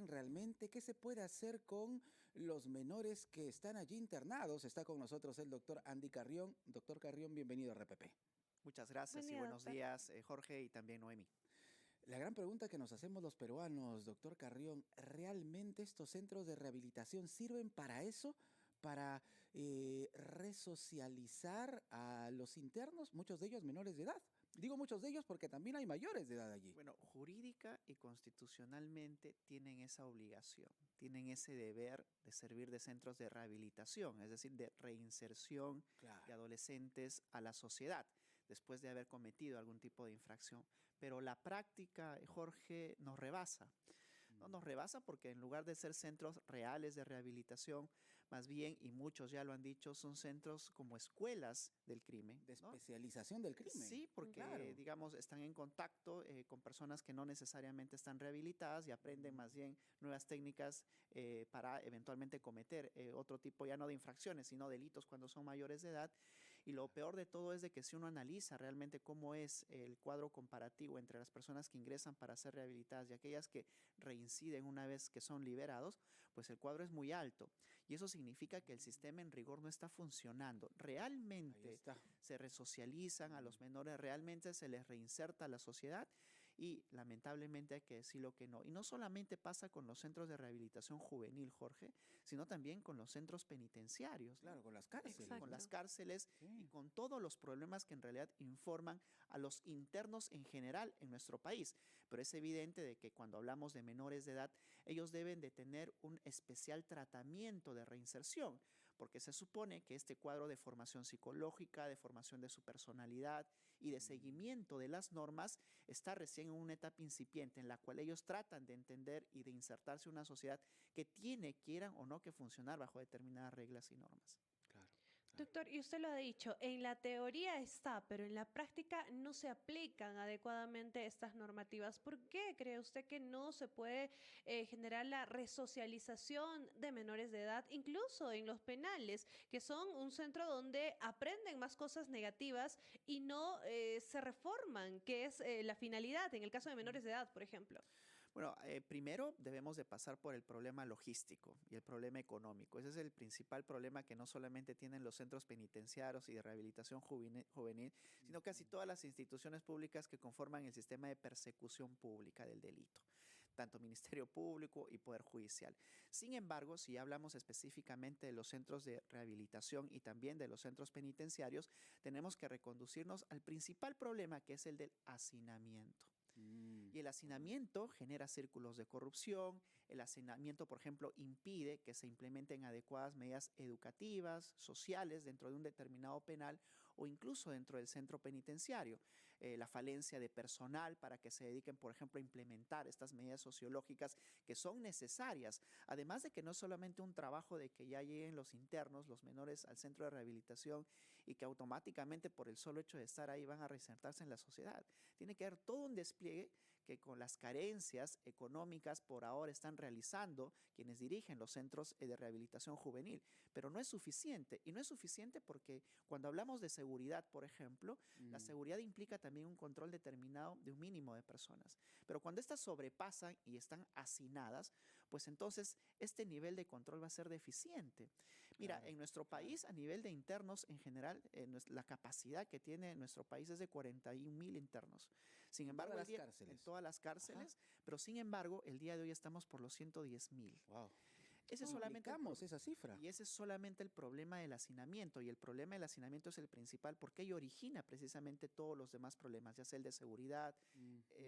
ocurren realmente? ¿Qué se puede hacer con los menores que están allí internados? Está con nosotros el doctor Andy Carrión. Doctor Carrión, bienvenido a RPP. Muchas Buen gracias y día, buenos doctor. días, Jorge y también Noemi. La gran pregunta que nos hacemos los peruanos, doctor Carrión, ¿realmente estos centros de rehabilitación sirven para eso? ¿Para resocializar a los internos, muchos de ellos menores de edad? Digo muchos de ellos porque también hay mayores de edad allí. Bueno, jurídica y constitucionalmente tienen esa obligación, tienen ese deber de servir de centros de rehabilitación, es decir, de reinserción de Claro. adolescentes a la sociedad después de haber cometido algún tipo de infracción. Pero la práctica, Jorge, nos rebasa. No nos rebasa porque en lugar de ser centros reales de rehabilitación, más bien, y muchos ya lo han dicho, son centros como escuelas del crimen, De ¿no? especialización del crimen. Sí, porque, Claro. digamos, están en contacto con personas que no necesariamente están rehabilitadas y aprenden más bien nuevas técnicas para eventualmente cometer otro tipo ya no de infracciones, sino delitos cuando son mayores de edad. Y lo peor de todo es de que si uno analiza realmente cómo es el cuadro comparativo entre las personas que ingresan para ser rehabilitadas y aquellas que reinciden una vez que son liberados, pues el cuadro es muy alto. Y eso significa que el sistema en rigor no está funcionando. Ahí Realmente está. se resocializan a los menores, realmente se les reinserta a la sociedad y lamentablemente hay que decirlo que no. Y no solamente pasa con los centros de rehabilitación juvenil, Jorge, sino también con los centros penitenciarios, ¿no? Claro, con las cárceles, Con las ¿no? Exacto. cárceles y Sí. con todos los problemas que en realidad informan a los internos en general en nuestro país. Pero es evidente de que cuando hablamos de menores de edad, ellos deben de tener un especial tratamiento de reinserción, porque se supone que este cuadro de formación psicológica, de formación de su personalidad y de seguimiento de las normas está recién en una etapa incipiente en la cual ellos tratan de entender y de insertarse en una sociedad que tiene, quieran o no, que funcionar bajo determinadas reglas y normas. Claro, claro. Doctor, y usted lo ha dicho, en la teoría está, pero en la práctica no se aplican adecuadamente estas normativas. ¿Por qué cree usted que no se puede generar la resocialización de menores de edad, incluso en los penales, que son un centro donde aprenden más cosas negativas y no se reforman, que es la finalidad en el caso de menores de edad, por ejemplo? Bueno, primero debemos de pasar por el problema logístico y el problema económico. Ese es el principal problema que no solamente tienen los centros penitenciarios y de rehabilitación juvenil, sino casi todas las instituciones públicas que conforman el sistema de persecución pública del delito, tanto Ministerio Público y Poder Judicial. Sin embargo, si hablamos específicamente de los centros de rehabilitación y también de los centros penitenciarios, tenemos que reconducirnos al principal problema, que es el del hacinamiento. Y el Correcto. hacinamiento genera círculos de corrupción, el hacinamiento, por ejemplo, impide que se implementen adecuadas medidas educativas, sociales dentro de un determinado penal o incluso dentro del centro penitenciario. La falencia de personal para que se dediquen, por ejemplo, a implementar estas medidas sociológicas que son necesarias, además de que no es solamente un trabajo de que ya lleguen los internos, los menores al centro de rehabilitación y que automáticamente por el solo hecho de estar ahí van a reinsertarse en la sociedad. Tiene que haber todo un despliegue que con las carencias económicas por ahora están realizando quienes dirigen los centros de rehabilitación juvenil. Pero no es suficiente. Y no es suficiente porque cuando hablamos de seguridad, por ejemplo, la seguridad implica también un control determinado de un mínimo de personas. Pero cuando estas sobrepasan y están hacinadas, pues entonces este nivel de control va a ser deficiente. Mira, Claro, en nuestro claro. país, a nivel de internos en general, la capacidad que tiene nuestro país es de 41.000 internos. Sin En todas embargo, las en cárceles. todas las Ajá. cárceles, pero sin embargo, el día de hoy estamos por los 110.000. Wow. Ese es solamente el Duplicamos esa cifra. y ese es solamente el problema del hacinamiento. Y el problema del hacinamiento es el principal porque ello origina precisamente todos los demás problemas, ya sea el de seguridad,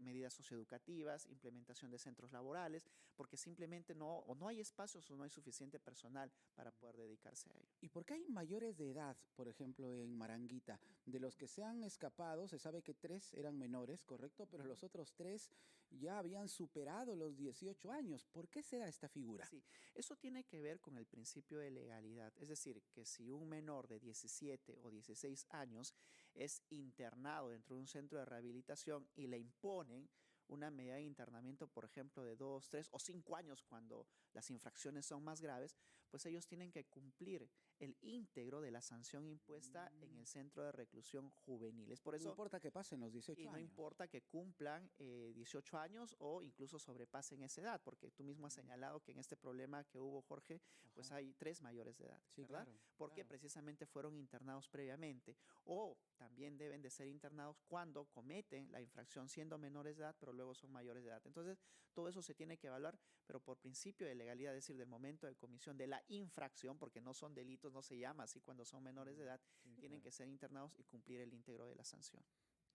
medidas socioeducativas, implementación de centros laborales, porque simplemente no hay espacios o no hay suficiente personal para poder dedicarse a ello. ¿Y por qué hay mayores de edad, por ejemplo, en Maranguita? De los que se han escapado, se sabe que 3 eran menores, ¿correcto? Pero los otros 3 ya habían superado los 18 años. ¿Por qué se da esta figura? Sí, eso tiene que ver con el principio de legalidad. Es decir, que si un menor de 17 o 16 años es internado dentro de un centro de rehabilitación y le imponen una medida de internamiento, por ejemplo, de 2, 3 o 5 años cuando las infracciones son más graves, pues ellos tienen que cumplir el íntegro de la sanción impuesta en el centro de reclusión juvenil. Es por No eso, importa que pasen los 18 y no años. importa que cumplan 18 años o incluso sobrepasen esa edad, porque tú mismo has señalado que en este problema que hubo, Jorge, pues Ajá. hay 3 mayores de edad, Sí, ¿verdad? claro, Porque claro. precisamente fueron internados previamente, o también deben de ser internados cuando cometen la infracción siendo menores de edad, pero luego son mayores de edad. Entonces, todo eso se tiene que evaluar, pero por principio de legalidad, es decir, del momento de comisión de la infracción, porque no son delitos, no se llama así cuando son menores de edad, Sí, tienen claro. que ser internados y cumplir el íntegro de la sanción.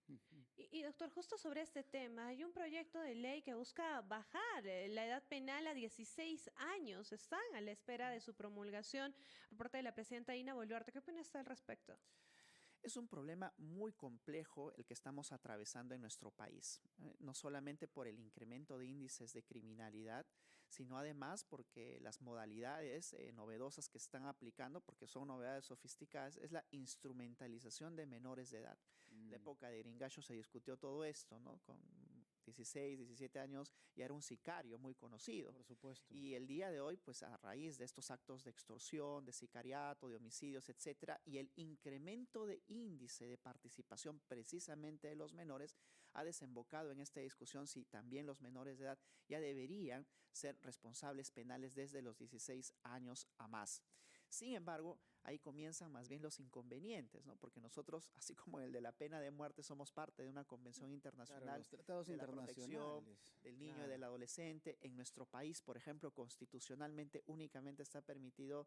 Ujú. Y, doctor, justo sobre este tema, hay un proyecto de ley que busca bajar la edad penal a 16 años. Están a la espera de su promulgación por parte de la presidenta Ina Boluarte. ¿Qué opina usted al respecto? Es un problema muy complejo el que estamos atravesando en nuestro país, no solamente por el incremento de índices de criminalidad, sino además porque las modalidades novedosas que están aplicando, porque son novedades sofisticadas, es la instrumentalización de menores de edad. En la Mm, época de Iringallo se discutió todo esto, ¿no? Con 16, 17 años ya era un sicario muy conocido. por supuesto. Y el día de hoy, pues a raíz de estos actos de extorsión, de sicariato, de homicidios, etcétera, y el incremento de índice de participación precisamente de los menores, ha desembocado en esta discusión si también los menores de edad ya deberían ser responsables penales desde los 16 años a más. Sin embargo, ahí comienzan más bien los inconvenientes, ¿no? Porque nosotros, así como el de la pena de muerte, somos parte de una convención Claro, internacional los tratados de la protección internacionales. del niño y Claro. del adolescente. En nuestro país, por ejemplo, constitucionalmente únicamente está permitido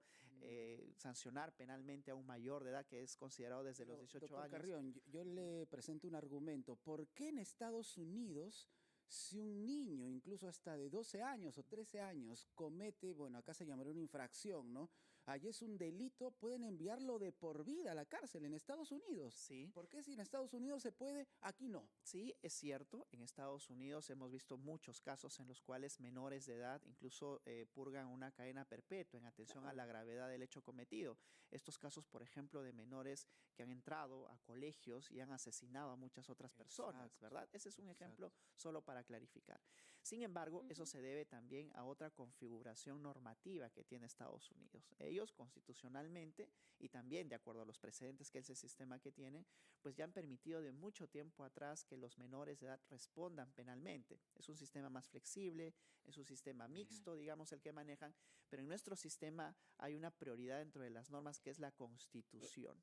sancionar penalmente a un mayor de edad que es considerado desde los Pero, 18 doctor años. Carrión, yo le presento un argumento. ¿Por qué en Estados Unidos, si un niño, incluso hasta de 12 años o 13 años, comete, bueno, acá se llamaría una infracción, ¿no? Allí es un delito, pueden enviarlo de por vida a la cárcel en Estados Unidos? Sí, ¿Por qué si en Estados Unidos se puede, aquí no? sí, es cierto. En Estados Unidos hemos visto muchos casos en los cuales menores de edad incluso purgan una cadena perpetua en atención a Claro. la gravedad del hecho cometido. Estos casos, por ejemplo, de menores que han entrado a colegios y han asesinado a muchas otras personas, Exacto, ¿verdad? Ese es un exacto. ejemplo solo para clarificar. Sin embargo, eso Ujú. se debe también a otra configuración normativa que tiene Estados Unidos. Ellos constitucionalmente y también de acuerdo a los precedentes que es el sistema que tienen, pues ya han permitido de mucho tiempo atrás que los menores de edad respondan penalmente. Es un sistema más flexible, es un sistema Bien. mixto, digamos, el que manejan, pero en nuestro sistema hay una prioridad dentro de las normas que es la Constitución.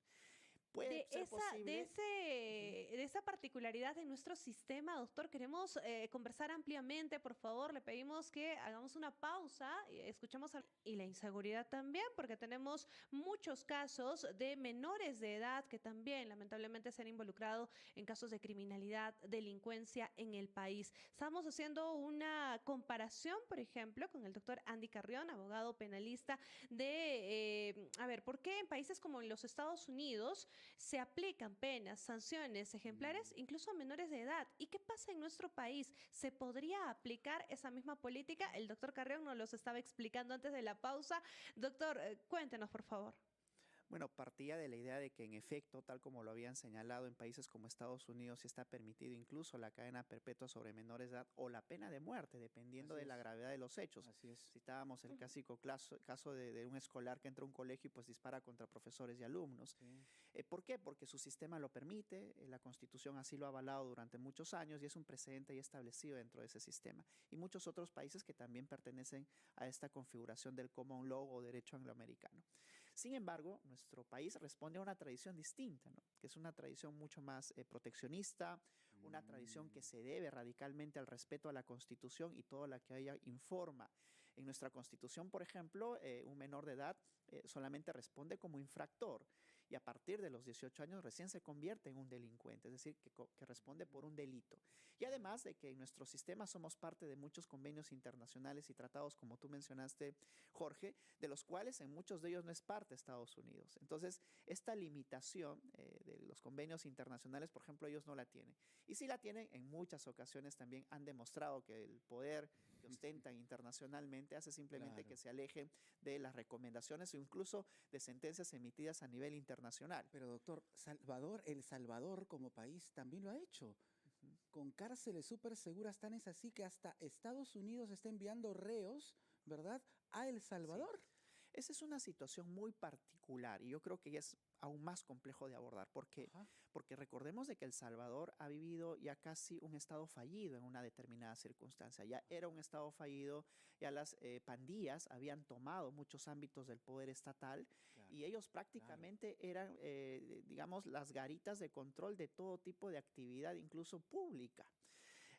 Puede De ser esa, de posible. ese, Ujú. de esa particularidad de nuestro sistema, doctor, queremos conversar ampliamente. Por favor, le pedimos que hagamos una pausa y escuchemos y la inseguridad también, porque tenemos muchos casos de menores de edad que también lamentablemente se han involucrado en casos de criminalidad, delincuencia en el país. Estamos haciendo una comparación, por ejemplo, con el doctor Andy Carrión, abogado penalista de, a ver, ¿por qué en países como en los Estados Unidos se aplican penas, sanciones ejemplares, Mm. incluso a menores de edad? ¿Y qué pasa en nuestro país? ¿Se podría aplicar esa misma política? El doctor Carrión nos los estaba explicando antes de la pausa. Doctor, cuéntenos, por favor. Bueno, partía de la idea de que en efecto, tal como lo habían señalado en países como Estados Unidos, sí está permitido incluso la cadena perpetua sobre menores de edad o la pena de muerte, dependiendo Así de la es, gravedad de los hechos. así es. Citábamos el Ujú. clásico caso de un escolar que entra a un colegio y pues dispara contra profesores y alumnos. Sí. ¿Por qué? Porque su sistema lo permite, la Constitución así lo ha avalado durante muchos años y es un precedente ya establecido dentro de ese sistema. Y muchos otros países que también pertenecen a esta configuración del common law o derecho angloamericano. Sin embargo, nuestro país responde a una tradición distinta, ¿no? Que es una tradición mucho más proteccionista, una tradición que Mm. se debe radicalmente al respeto a la Constitución y todo lo que ella informa. En nuestra Constitución, por ejemplo, un menor de edad solamente responde como infractor y a partir de los 18 años recién se convierte en un delincuente, es decir, que responde por un delito. Y además de que en nuestro sistema somos parte de muchos convenios internacionales y tratados, como tú mencionaste, Jorge, de los cuales en muchos de ellos no es parte Estados Unidos. Entonces, esta limitación de los convenios internacionales, por ejemplo, ellos no la tienen. Y si la tienen, en muchas ocasiones también han demostrado que el poder que ostentan internacionalmente hace simplemente Claro. que se alejen de las recomendaciones o incluso de sentencias emitidas a nivel internacional. Pero doctor, Salvador, El Salvador como país también lo ha hecho. Ujú. Con cárceles súper seguras, tan es así que hasta Estados Unidos está enviando reos, ¿verdad?, a El Sí. Salvador. Esa es una situación muy particular y yo creo que es aún más complejo de abordar Ajá, porque recordemos de que El Salvador ha vivido ya casi un estado fallido en una determinada circunstancia. Ya era un estado fallido, ya las pandillas habían tomado muchos ámbitos del poder estatal claro, y ellos claro. prácticamente eran, digamos, las garitas de control de todo tipo de actividad, incluso pública.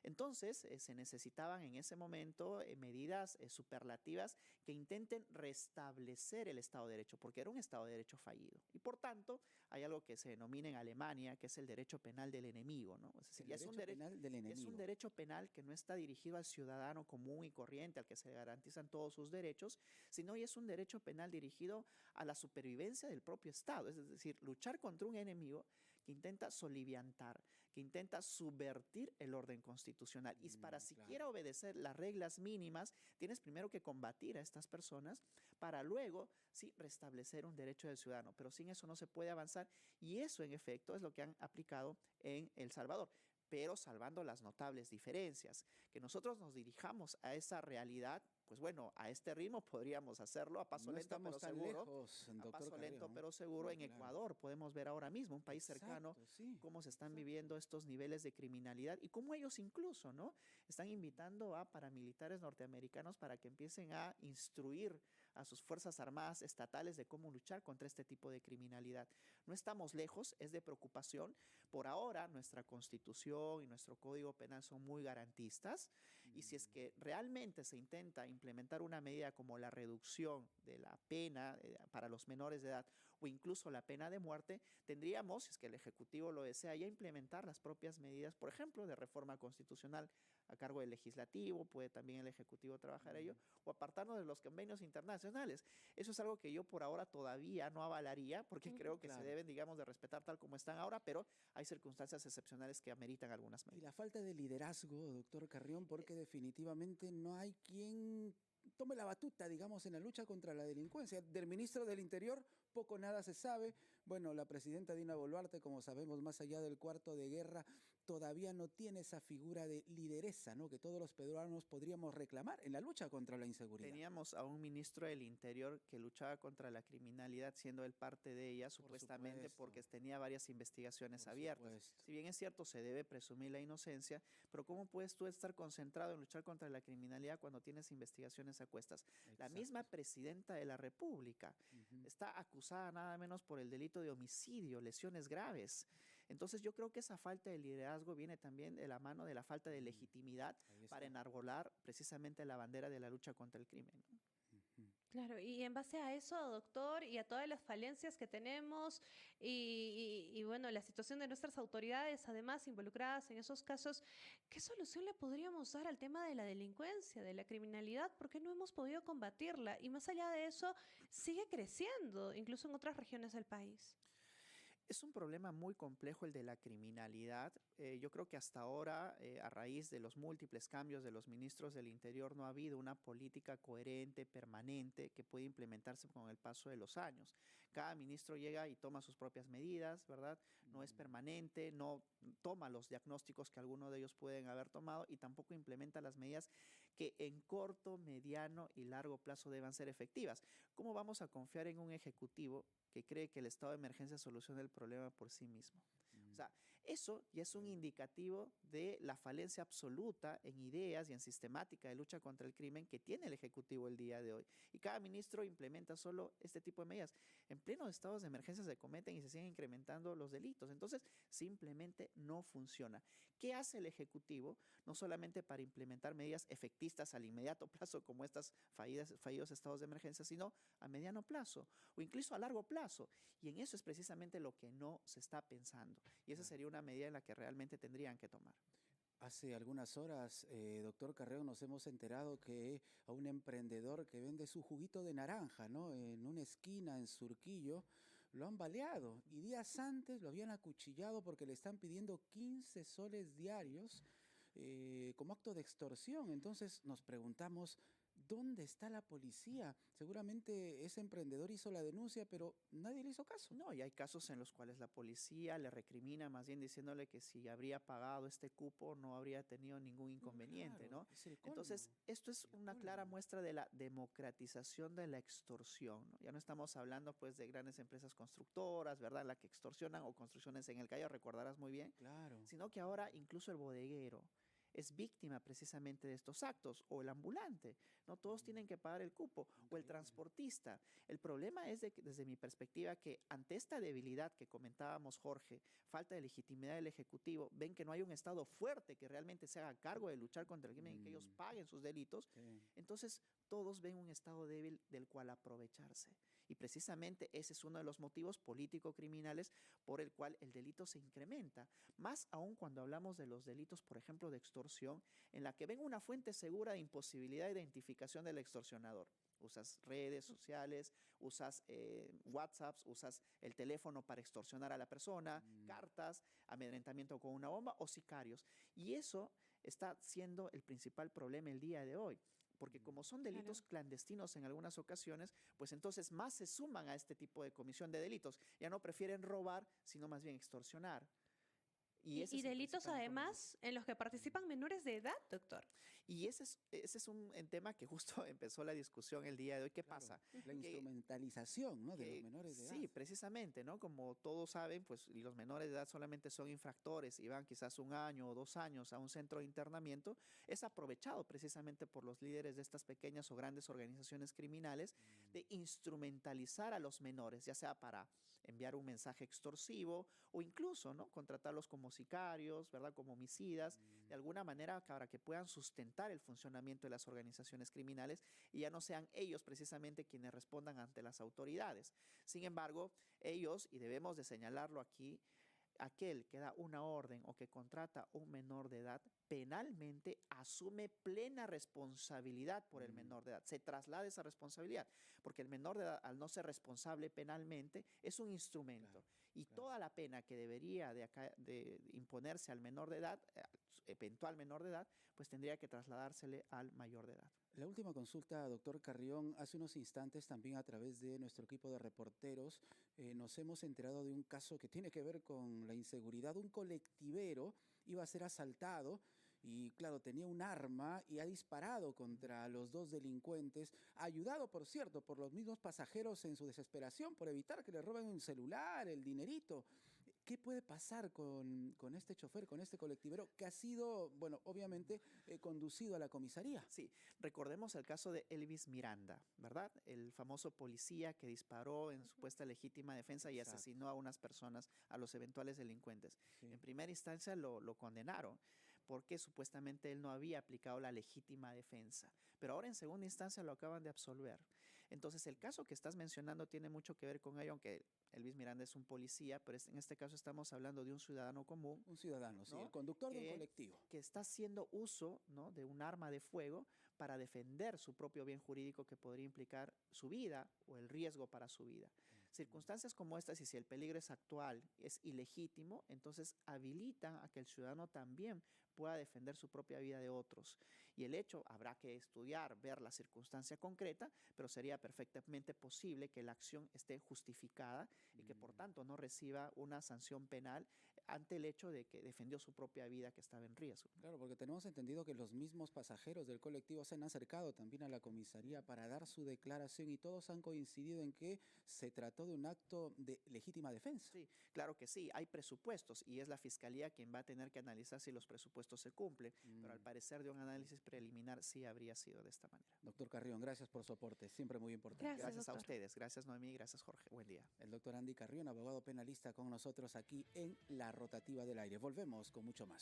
Entonces, se necesitaban en ese momento medidas superlativas que intenten restablecer el Estado de Derecho, porque era un Estado de Derecho fallido. Y por tanto, hay algo que se denomina en Alemania, que es el derecho penal del enemigo, ¿no? Es decir, El derecho penal del es un enemigo. derecho penal que no está dirigido al ciudadano común y corriente, al que se garantizan todos sus derechos, sino y es un derecho penal dirigido a la supervivencia del propio Estado, es decir, luchar contra un enemigo que intenta soliviantar, que intenta subvertir el orden constitucional. Y para Claro. siquiera obedecer las reglas mínimas, tienes primero que combatir a estas personas para luego, sí, restablecer un derecho del ciudadano. Pero sin eso no se puede avanzar y eso, en efecto, es lo que han aplicado en El Salvador, pero salvando las notables diferencias. Que nosotros nos dirijamos a esa realidad, pues bueno, a este ritmo podríamos hacerlo a paso No lento estamos pero tan seguro. lejos, A doctor paso lento Carrión. pero seguro en Claro. Ecuador podemos ver ahora mismo, un país cercano, Exacto, sí. cómo se están Exacto. viviendo estos niveles de criminalidad y cómo ellos incluso, ¿no? Están invitando a paramilitares norteamericanos para que empiecen a instruir a sus fuerzas armadas estatales de cómo luchar contra este tipo de criminalidad. No estamos lejos, es de preocupación. Por ahora, nuestra constitución y nuestro código penal son muy garantistas y si es que realmente se intenta implementar una medida como la reducción de la pena para los menores de edad o incluso la pena de muerte, tendríamos, si es que el Ejecutivo lo desea, ya implementar las propias medidas, por ejemplo, de reforma constitucional a cargo del Legislativo, puede también el Ejecutivo trabajar ello, o apartarnos de los convenios internacionales. Eso es algo que yo por ahora todavía no avalaría, porque creo que se Claro. deben, digamos, de respetar tal como están ahora, pero hay circunstancias excepcionales que ameritan algunas Y la medidas. falta de liderazgo, doctor Carrión, porque definitivamente no hay quien tome la batuta, digamos, en la lucha contra la delincuencia. Del ministro del Interior poco nada se sabe. Bueno, la presidenta Dina Boluarte, como sabemos, más allá del cuarto de guerra, todavía no tiene esa figura de lideresa, ¿no? Que todos los peruanos podríamos reclamar en la lucha contra la inseguridad. Teníamos a un ministro del Interior que luchaba contra la criminalidad, siendo él parte de ella, Por supuestamente supuesto, porque tenía varias investigaciones por abiertas. supuesto. Si bien es cierto, se debe presumir la inocencia, pero ¿cómo puedes tú estar concentrado en luchar contra la criminalidad cuando tienes investigaciones a cuestas? La Exacto. misma presidenta de la República Ujú. está acusada nada menos por el delito de homicidio, lesiones graves. Entonces yo creo que esa falta de liderazgo viene también de la mano de la falta de Mm, legitimidad ahí para está. enarbolar precisamente la bandera de la lucha contra el crimen, ¿no? Ujú. Claro, y en base a eso, doctor, y a todas las falencias que tenemos y bueno, la situación de nuestras autoridades, además involucradas en esos casos, ¿qué solución le podríamos dar al tema de la delincuencia, de la criminalidad? ¿Por qué no hemos podido combatirla? Y más allá de eso, sigue creciendo, incluso en otras regiones del país. Es un problema muy complejo el de la criminalidad. Yo creo que hasta ahora, a raíz de los múltiples cambios de los ministros del Interior, no ha habido una política coherente, permanente, que pueda implementarse con el paso de los años. Cada ministro llega y toma sus propias medidas, ¿verdad? No es Mm, permanente, no toma los diagnósticos que algunos de ellos pueden haber tomado y tampoco implementa las medidas que en corto, mediano y largo plazo deban ser efectivas. ¿Cómo vamos a confiar en un ejecutivo que cree que el estado de emergencia soluciona el problema por sí mismo? O mm, sea, eso ya es un ok. indicativo de la falencia absoluta en ideas y en sistemática de lucha contra el crimen que tiene el Ejecutivo el día de hoy. Y cada ministro implementa solo este tipo de medidas. En pleno estados de emergencia se cometen y se siguen incrementando los delitos. Entonces, simplemente no funciona. ¿Qué hace el Ejecutivo? No solamente para implementar medidas efectistas al inmediato plazo, como estas fallidos estados de emergencia, sino a mediano plazo o incluso a largo plazo. Y en eso es precisamente lo que no se está pensando. Y esa Claro. sería una medida en la que realmente tendrían que tomar. Hace algunas horas, doctor Carreo, nos hemos enterado que a un emprendedor que vende su juguito de naranja, ¿no? En una esquina en Surquillo, lo han baleado y días antes lo habían acuchillado porque le están pidiendo 15 soles diarios como acto de extorsión. Entonces nos preguntamos, ¿dónde está la policía? Seguramente ese emprendedor hizo la denuncia, pero nadie le hizo caso. No, y hay casos en los cuales la policía le recrimina más bien diciéndole que si habría pagado este cupo no habría tenido ningún inconveniente, Claro, ¿no? es el colmo. Entonces, esto es El una clara colmo. muestra de la democratización de la extorsión, ¿no? Ya no estamos hablando pues de grandes empresas constructoras, ¿verdad? La que extorsionan o construcciones en el Callao, recordarás muy bien, Claro. sino que ahora incluso el bodeguero es víctima precisamente de estos actos, o el ambulante, no todos tienen que pagar el cupo, o el Increíble. transportista. El problema es de que, desde mi perspectiva, que ante esta debilidad que comentábamos, Jorge, falta de legitimidad del Ejecutivo, ven que no hay un Estado fuerte que realmente se haga cargo de luchar contra el crimen y que ellos Mm, paguen sus delitos, sí. entonces todos ven un Estado débil del cual aprovecharse. Y precisamente ese es uno de los motivos político-criminales por el cual el delito se incrementa. Más aún cuando hablamos de los delitos, por ejemplo, de extorsión, en la que ven una fuente segura de imposibilidad de identificación del extorsionador. Usas redes sociales, usas WhatsApps, usas el teléfono para extorsionar a la persona, Mm, cartas, amedrentamiento con una bomba o sicarios. Y eso está siendo el principal problema el día de hoy. Porque como son Claro. delitos clandestinos en algunas ocasiones, pues entonces más se suman a este tipo de comisión de delitos. Ya no prefieren robar, sino más bien extorsionar. Y ese Y es el delitos principal inconveniente. además en los que participan menores de edad, doctor. Y ese es un tema que justo empezó la discusión el día de hoy. ¿Qué claro. pasa? La Ujú. Que, instrumentalización, ¿no? De los que menores de edad. sí, precisamente, ¿no? Como todos saben, pues los menores de edad solamente son infractores y van quizás 1 año o 2 años a un centro de internamiento. Es aprovechado precisamente por los líderes de estas pequeñas o grandes organizaciones criminales Mm, de instrumentalizar a los menores, ya sea para enviar un mensaje extorsivo o incluso, ¿no? Contratarlos como sicarios, ¿verdad? Como homicidas, de mm, alguna manera para que puedan sustentar el funcionamiento de las organizaciones criminales y ya no sean ellos precisamente quienes respondan ante las autoridades. Sin embargo, ellos, y debemos de señalarlo aquí, aquel que da una orden o que contrata un menor de edad penalmente asume plena responsabilidad por el mm, menor de edad. Se traslada esa responsabilidad, porque el menor de edad, al no ser responsable penalmente, es un instrumento. claro, Y claro. toda la pena que debería de imponerse al menor de edad, eventual menor de edad, pues tendría que trasladársele al mayor de edad. La última consulta, doctor Carrión, hace unos instantes también a través de nuestro equipo de reporteros nos hemos enterado de un caso que tiene que ver con la inseguridad. Un colectivero iba a ser asaltado y claro, tenía un arma y ha disparado contra los dos delincuentes, ayudado por cierto por los mismos pasajeros en su desesperación por evitar que le roben el celular, el dinerito. ¿Qué puede pasar con este chofer, con este colectivero que ha sido, bueno, obviamente conducido a la comisaría? Sí, recordemos el caso de Elvis Miranda, ¿verdad? El famoso policía que disparó en Ujú. supuesta legítima defensa y Exacto, asesinó a unas personas, a los eventuales delincuentes. sí. En primera instancia lo condenaron porque supuestamente él no había aplicado la legítima defensa, pero ahora en segunda instancia lo acaban de absolver. Entonces el caso que estás mencionando tiene mucho que ver con ello, aunque Elvis Miranda es un policía, pero en este caso estamos hablando de un ciudadano común, Un ciudadano, sí, el ¿no? conductor de un que, colectivo. que está haciendo uso, ¿no? de un arma de fuego para defender su propio bien jurídico que podría implicar su vida o el riesgo para su vida. Circunstancias como estas, y si el peligro es actual, es ilegítimo, entonces habilitan a que el ciudadano también pueda defender su propia vida de otros. Y el hecho, habrá que estudiar, ver la circunstancia concreta, pero sería perfectamente posible que la acción esté justificada y que por Mm, tanto no reciba una sanción penal ante el hecho de que defendió su propia vida que estaba en riesgo. claro, porque tenemos entendido que los mismos pasajeros del colectivo se han acercado también a la comisaría para dar su declaración y todos han coincidido en que se trató de un acto de legítima defensa. Sí, claro que sí, hay presupuestos y es la fiscalía quien va a tener que analizar si los presupuestos se cumplen, pero al Mm. parecer de un análisis preliminar sí habría sido de esta manera. Doctor Carrión, gracias por su aporte, siempre muy importante. Gracias, Gracias a doctor. ustedes, gracias Noemí, gracias Jorge, buen día. El doctor Andy Carrión, abogado penalista con nosotros aquí en La Rotativa del Aire. Volvemos con mucho más.